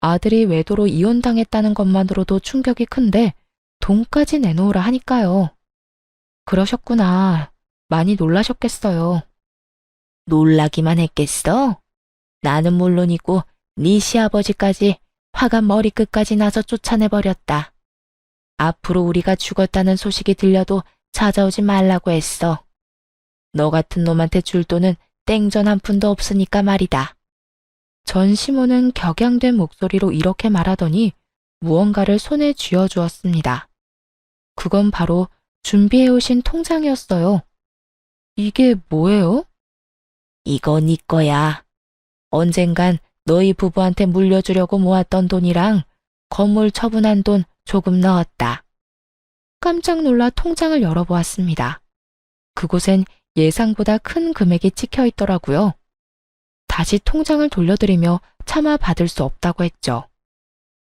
아들이 외도로 이혼당했다는 것만으로도 충격이 큰데 돈까지 내놓으라 하니까요. 그러셨구나. 많이 놀라셨겠어요. 놀라기만 했겠어? 나는 물론이고 네 시아버지까지 화가 머리끝까지 나서 쫓아내버렸다. 앞으로 우리가 죽었다는 소식이 들려도 찾아오지 말라고 했어. 너 같은 놈한테 줄 돈은 땡전 한 푼도 없으니까 말이다. 전 시모는 격양된 목소리로 이렇게 말하더니 무언가를 손에 쥐어주었습니다. 그건 바로 준비해오신 통장이었어요. 이게 뭐예요? 이거 네 거야. 언젠간 너희 부부한테 물려주려고 모았던 돈이랑 건물 처분한 돈 조금 넣었다. 깜짝 놀라 통장을 열어보았습니다. 그곳엔 예상보다 큰 금액이 찍혀 있더라고요. 다시 통장을 돌려드리며 차마 받을 수 없다고 했죠.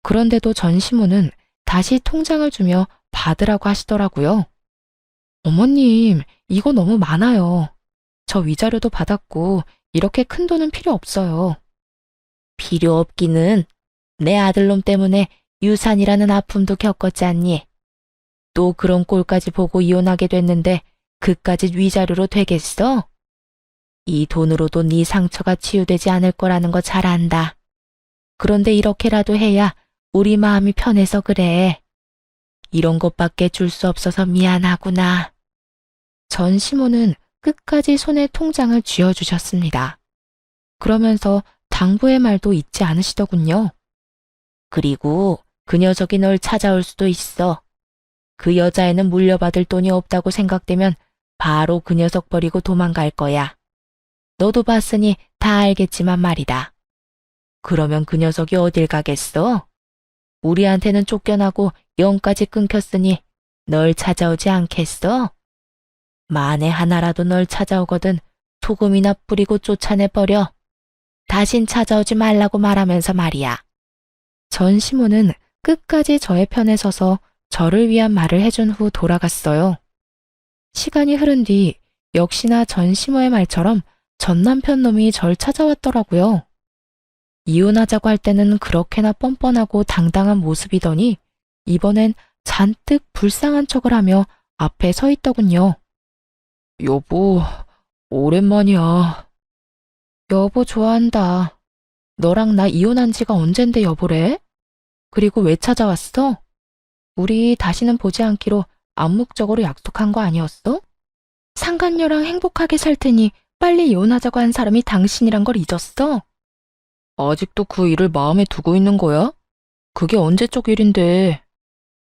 그런데도 전 시모는 다시 통장을 주며 받으라고 하시더라고요. 어머님, 이거 너무 많아요. 저 위자료도 받았고 이렇게 큰 돈은 필요 없어요. 필요 없기는 내 아들놈 때문에 유산이라는 아픔도 겪었지 않니? 또 그런 꼴까지 보고 이혼하게 됐는데 그까짓 위자료로 되겠어? 이 돈으로도 네 상처가 치유되지 않을 거라는 거 잘 안다. 그런데 이렇게라도 해야 우리 마음이 편해서 그래. 이런 것밖에 줄 수 없어서 미안하구나. 전 시모는 끝까지 손에 통장을 쥐어주셨습니다. 그러면서 당부의 말도 잊지 않으시더군요. 그리고 그 녀석이 널 찾아올 수도 있어. 그 여자애는 물려받을 돈이 없다고 생각되면 바로 그 녀석 버리고 도망갈 거야. 너도 봤으니 다 알겠지만 말이다. 그러면 그 녀석이 어딜 가겠어? 우리한테는 쫓겨나고 영까지 끊겼으니 널 찾아오지 않겠어? 만에 하나라도 널 찾아오거든 소금이나 뿌리고 쫓아내버려. 다신 찾아오지 말라고 말하면서 말이야. 전 시모는 끝까지 저의 편에 서서 저를 위한 말을 해준 후 돌아갔어요. 시간이 흐른 뒤 역시나 전 시모의 말처럼 전 남편 놈이 절 찾아왔더라고요. 이혼하자고 할 때는 그렇게나 뻔뻔하고 당당한 모습이더니 이번엔 잔뜩 불쌍한 척을 하며 앞에 서 있더군요. 여보, 오랜만이야. 여보 좋아한다. 너랑 나 이혼한 지가 언젠데 여보래? 그리고 왜 찾아왔어? 우리 다시는 보지 않기로 암묵적으로 약속한 거 아니었어? 상간녀랑 행복하게 살 테니 빨리 이혼하자고 한 사람이 당신이란 걸 잊었어? 아직도 그 일을 마음에 두고 있는 거야? 그게 언제적 일인데.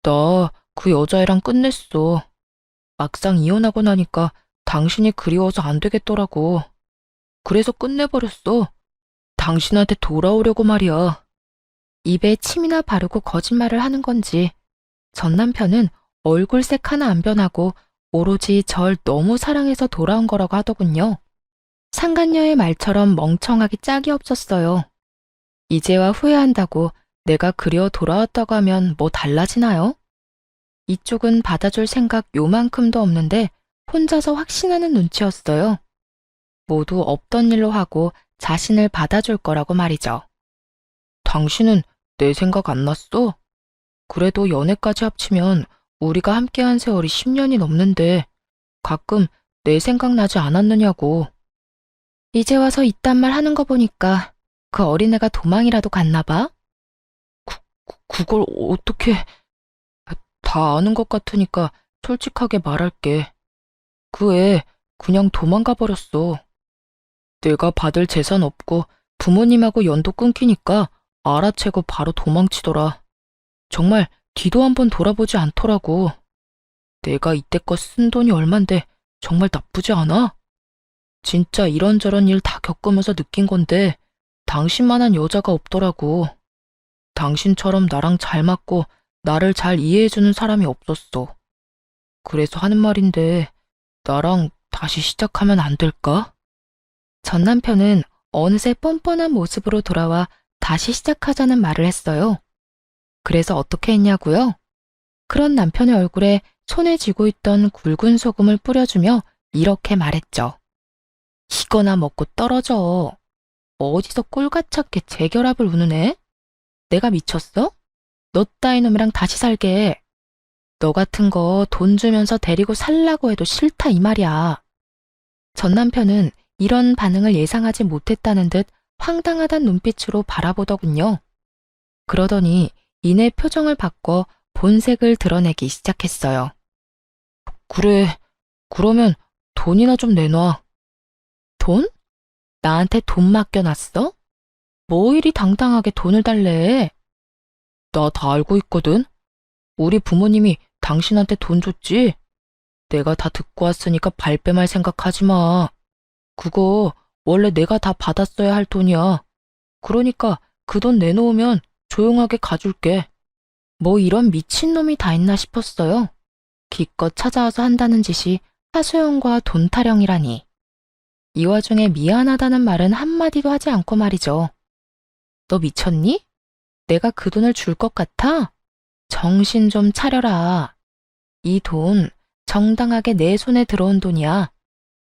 나 그 여자애랑 끝냈어. 막상 이혼하고 나니까 당신이 그리워서 안 되겠더라고. 그래서 끝내버렸어. 당신한테 돌아오려고 말이야. 입에 침이나 바르고 거짓말을 하는 건지 전 남편은 얼굴색 하나 안 변하고 오로지 절 너무 사랑해서 돌아온 거라고 하더군요. 상간녀의 말처럼 멍청하기 짝이 없었어요. 이제와 후회한다고 내가 그리워 돌아왔다고 하면 뭐 달라지나요? 이쪽은 받아줄 생각 요만큼도 없는데 혼자서 확신하는 눈치였어요. 모두 없던 일로 하고 자신을 받아줄 거라고 말이죠. 당신은 내 생각 안 났어? 그래도 연애까지 합치면 우리가 함께한 세월이 10년이 넘는데 가끔 내 생각 나지 않았느냐고. 이제 와서 이딴 말 하는 거 보니까 그 어린애가 도망이라도 갔나 봐? 그걸 어떻게... 다 아는 것 같으니까 솔직하게 말할게. 그 애 그냥 도망가 버렸어. 내가 받을 재산 없고 부모님하고 연도 끊기니까 알아채고 바로 도망치더라. 정말 뒤도 한번 돌아보지 않더라고. 내가 이때껏 쓴 돈이 얼만데 정말 나쁘지 않아? 진짜 이런저런 일 다 겪으면서 느낀 건데 당신만한 여자가 없더라고. 당신처럼 나랑 잘 맞고 나를 잘 이해해주는 사람이 없었어. 그래서 하는 말인데 나랑 다시 시작하면 안 될까? 전 남편은 어느새 뻔뻔한 모습으로 돌아와 다시 시작하자는 말을 했어요. 그래서 어떻게 했냐고요? 그런 남편의 얼굴에 손에 쥐고 있던 굵은 소금을 뿌려주며 이렇게 말했죠. 이거나 먹고 떨어져. 어디서 꼴같았게 재결합을 우느네? 내가 미쳤어? 너 따위 놈이랑 다시 살게. 너 같은 거 돈 주면서 데리고 살라고 해도 싫다 이 말이야. 전 남편은 이런 반응을 예상하지 못했다는 듯 황당하단 눈빛으로 바라보더군요. 그러더니 이내 표정을 바꿔 본색을 드러내기 시작했어요. 그래, 그러면 돈이나 좀 내놔. 돈? 나한테 돈 맡겨놨어? 뭐 이리 당당하게 돈을 달래? 나 다 알고 있거든. 우리 부모님이 당신한테 돈 줬지? 내가 다 듣고 왔으니까 발뺌할 생각하지 마. 그거 원래 내가 다 받았어야 할 돈이야. 그러니까 그 돈 내놓으면 조용하게 가줄게. 뭐 이런 미친놈이 다 있나 싶었어요. 기껏 찾아와서 한다는 짓이 하소연과 돈 타령이라니. 이 와중에 미안하다는 말은 한마디도 하지 않고 말이죠. 너 미쳤니? 내가 그 돈을 줄 것 같아? 정신 좀 차려라. 이 돈 정당하게 내 손에 들어온 돈이야.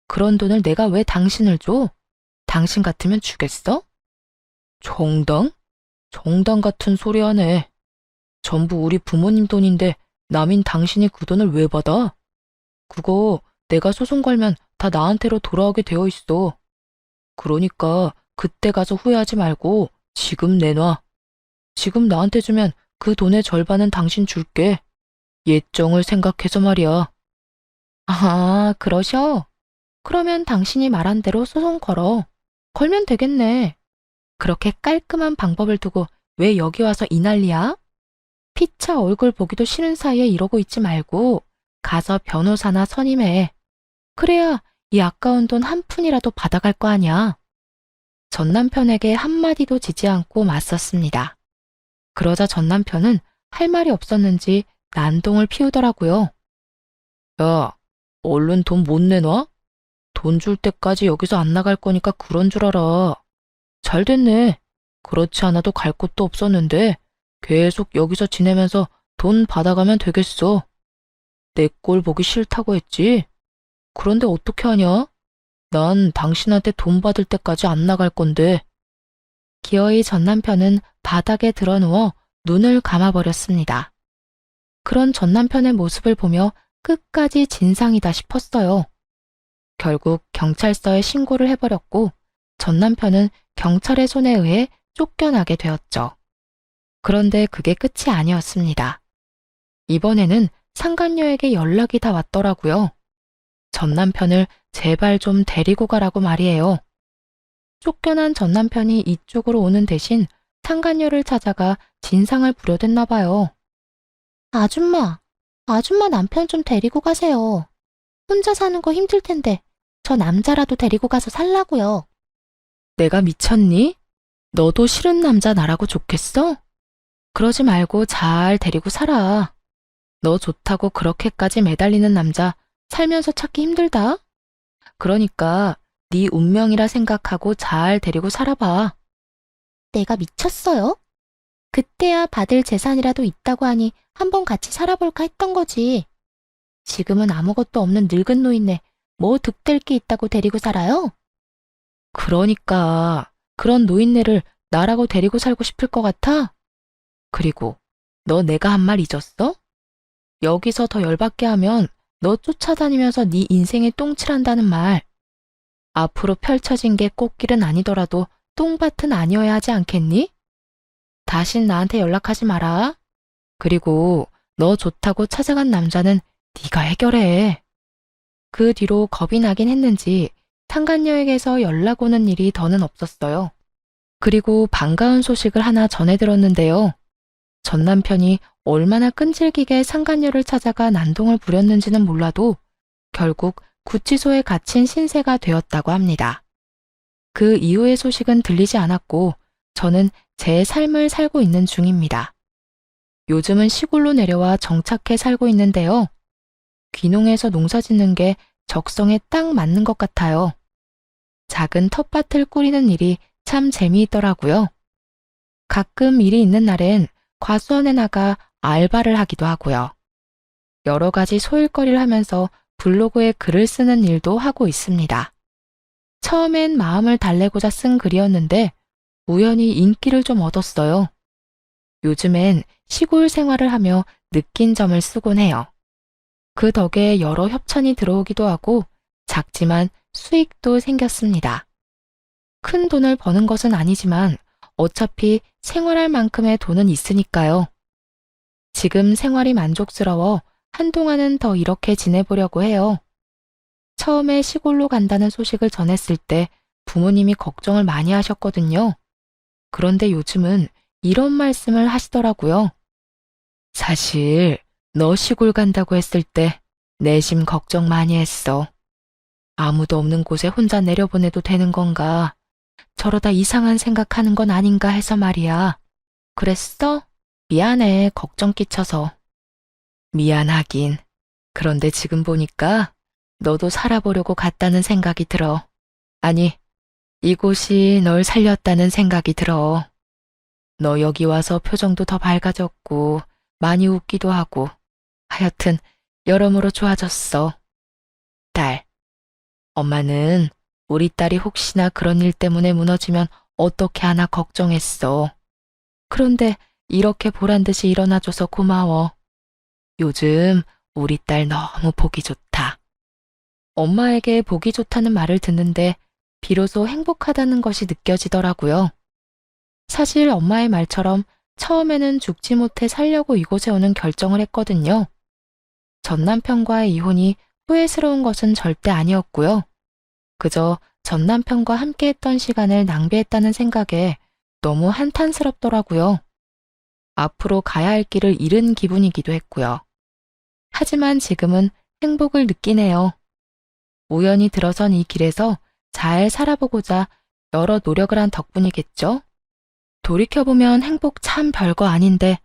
그런 돈을 내가 왜 당신을 줘? 당신 같으면 주겠어? 정당? 정당 같은 소리 하네. 전부 우리 부모님 돈인데 남인 당신이 그 돈을 왜 받아? 그거 내가 소송 걸면 다 나한테로 돌아오게 되어 있어. 그러니까 그때 가서 후회하지 말고 지금 내놔. 지금 나한테 주면 그 돈의 절반은 당신 줄게. 예정을 생각해서 말이야. 아, 그러셔? 그러면 당신이 말한 대로 소송 걸어. 걸면 되겠네. 그렇게 깔끔한 방법을 두고 왜 여기 와서 이 난리야? 피차 얼굴 보기도 싫은 사이에 이러고 있지 말고 가서 변호사나 선임해. 그래야 이 아까운 돈 한 푼이라도 받아갈 거 아냐. 전 남편에게 한마디도 지지 않고 맞섰습니다. 그러자 전 남편은 할 말이 없었는지 난동을 피우더라고요. 야, 얼른 돈 못 내놔? 돈 줄 때까지 여기서 안 나갈 거니까 그런 줄 알아. 잘 됐네. 그렇지 않아도 갈 곳도 없었는데 계속 여기서 지내면서 돈 받아가면 되겠어. 내 꼴 보기 싫다고 했지? 그런데 어떻게 하냐? 난 당신한테 돈 받을 때까지 안 나갈 건데. 기어이 전 남편은 바닥에 드러누워 눈을 감아버렸습니다. 그런 전 남편의 모습을 보며 끝까지 진상이다 싶었어요. 결국 경찰서에 신고를 해버렸고 전 남편은 경찰의 손에 의해 쫓겨나게 되었죠. 그런데 그게 끝이 아니었습니다. 이번에는 상간녀에게 연락이 다 왔더라고요. 전 남편을 제발 좀 데리고 가라고 말이에요. 쫓겨난 전 남편이 이쪽으로 오는 대신 상간녀를 찾아가 진상을 부려댔나 봐요. 아줌마 남편 좀 데리고 가세요. 혼자 사는 거 힘들 텐데 저 남자라도 데리고 가서 살라고요. 내가 미쳤니? 너도 싫은 남자 나라고 좋겠어? 그러지 말고 잘 데리고 살아. 너 좋다고 그렇게까지 매달리는 남자 살면서 찾기 힘들다. 그러니까 네 운명이라 생각하고 잘 데리고 살아봐. 내가 미쳤어요? 그때야 받을 재산이라도 있다고 하니 한번 같이 살아볼까 했던 거지. 지금은 아무것도 없는 늙은 노인네 뭐 득될 게 있다고 데리고 살아요? 그러니까 그런 노인네를 나라고 데리고 살고 싶을 것 같아? 그리고 너 내가 한 말 잊었어? 여기서 더 열받게 하면 너 쫓아다니면서 네 인생에 똥칠한다는 말. 앞으로 펼쳐진 게 꽃길은 아니더라도 똥밭은 아니어야 하지 않겠니? 다신 나한테 연락하지 마라. 그리고 너 좋다고 찾아간 남자는 네가 해결해. 그 뒤로 겁이 나긴 했는지 상간녀에게서 연락 오는 일이 더는 없었어요. 그리고 반가운 소식을 하나 전해 들었는데요. 전 남편이 얼마나 끈질기게 상간녀를 찾아가 난동을 부렸는지는 몰라도 결국 구치소에 갇힌 신세가 되었다고 합니다. 그 이후의 소식은 들리지 않았고 저는 제 삶을 살고 있는 중입니다. 요즘은 시골로 내려와 정착해 살고 있는데요. 귀농해서 농사 짓는 게 적성에 딱 맞는 것 같아요. 작은 텃밭을 꾸리는 일이 참 재미있더라고요. 가끔 일이 있는 날엔 과수원에 나가 알바를 하기도 하고요. 여러 가지 소일거리를 하면서 블로그에 글을 쓰는 일도 하고 있습니다. 처음엔 마음을 달래고자 쓴 글이었는데 우연히 인기를 좀 얻었어요. 요즘엔 시골 생활을 하며 느낀 점을 쓰곤 해요. 그 덕에 여러 협찬이 들어오기도 하고 작지만 수익도 생겼습니다. 큰 돈을 버는 것은 아니지만 어차피 생활할 만큼의 돈은 있으니까요. 지금 생활이 만족스러워 한동안은 더 이렇게 지내보려고 해요. 처음에 시골로 간다는 소식을 전했을 때 부모님이 걱정을 많이 하셨거든요. 그런데 요즘은 이런 말씀을 하시더라고요. 사실 너 시골 간다고 했을 때 내심 걱정 많이 했어. 아무도 없는 곳에 혼자 내려보내도 되는 건가? 저러다 이상한 생각하는 건 아닌가 해서 말이야. 그랬어? 미안해, 걱정 끼쳐서. 미안하긴. 그런데 지금 보니까 너도 살아보려고 갔다는 생각이 들어. 아니, 이곳이 널 살렸다는 생각이 들어. 너 여기 와서 표정도 더 밝아졌고 많이 웃기도 하고 하여튼 여러모로 좋아졌어. 딸, 엄마는 우리 딸이 혹시나 그런 일 때문에 무너지면 어떻게 하나 걱정했어. 그런데 이렇게 보란듯이 일어나줘서 고마워. 요즘 우리 딸 너무 보기 좋다. 엄마에게 보기 좋다는 말을 듣는데 비로소 행복하다는 것이 느껴지더라고요. 사실 엄마의 말처럼 처음에는 죽지 못해 살려고 이곳에 오는 결정을 했거든요. 전 남편과의 이혼이 후회스러운 것은 절대 아니었고요. 그저 전 남편과 함께했던 시간을 낭비했다는 생각에 너무 한탄스럽더라고요. 앞으로 가야 할 길을 잃은 기분이기도 했고요. 하지만 지금은 행복을 느끼네요. 우연히 들어선 이 길에서 잘 살아보고자 여러 노력을 한 덕분이겠죠? 돌이켜보면 행복 참 별거 아닌데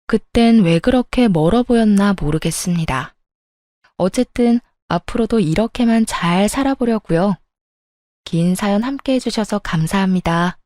그땐 왜 그렇게 멀어 보였나 모르겠습니다. 어쨌든 앞으로도 이렇게만 잘 살아보려고요. 긴 사연 함께 해주셔서 감사합니다.